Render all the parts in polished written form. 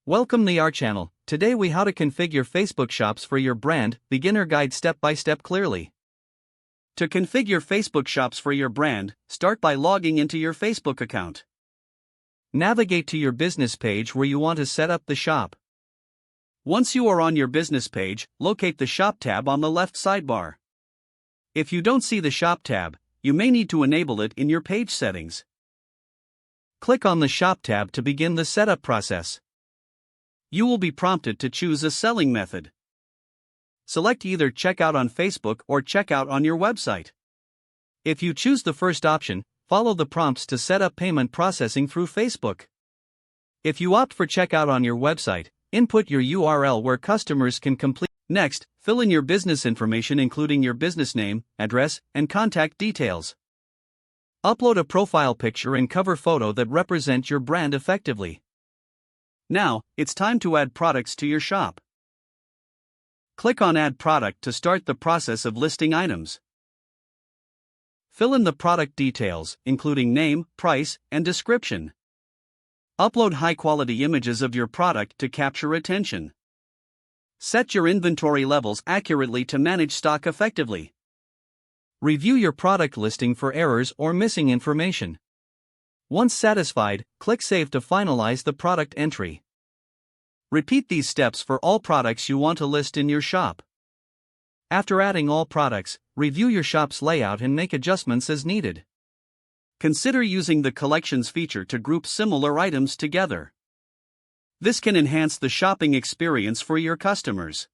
Welcome to our channel. Today we how to configure Facebook Shops for your brand, beginner guide step by step clearly. To configure Facebook Shops for your brand, start by logging into your Facebook account. Navigate to your business page where you want to set up the shop. Once you are on your business page, locate the Shop tab on the left sidebar. If you don't see the Shop tab, you may need to enable it in your page settings. Click on the Shop tab to begin the setup process. You will be prompted to choose a selling method. Select either checkout on Facebook or checkout on your website. If you choose the first option, follow the prompts to set up payment processing through Facebook. If you opt for checkout on your website, input your URL where customers can complete. Next, fill in your business information including your business name, address, and contact details. Upload a profile picture and cover photo that represent your brand effectively. Now, it's time to add products to your shop. Click on Add Product to start the process of listing items. Fill in the product details, including name, price, and description. Upload high-quality images of your product to capture attention. Set your inventory levels accurately to manage stock effectively. Review your product listing for errors or missing information. Once satisfied, click Save to finalize the product entry. Repeat these steps for all products you want to list in your shop. After adding all products, review your shop's layout and make adjustments as needed. Consider using the Collections feature to group similar items together. This can enhance the shopping experience for your customers.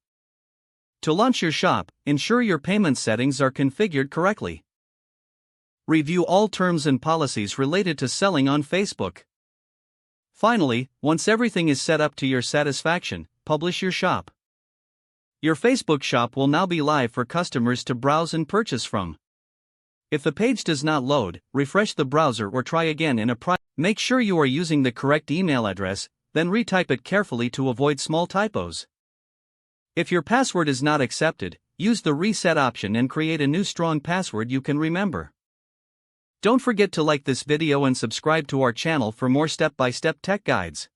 To launch your shop, ensure your payment settings are configured correctly. Review all terms and policies related to selling on Facebook. Finally, once everything is set up to your satisfaction, publish your shop. Your Facebook shop will now be live for customers to browse and purchase from. If the page does not load, refresh the browser or try again in a Make sure you are using the correct email address, then retype it carefully to avoid small typos. If your password is not accepted, use the reset option and create a new strong password you can remember. Don't forget to like this video and subscribe to our channel for more step-by-step tech guides.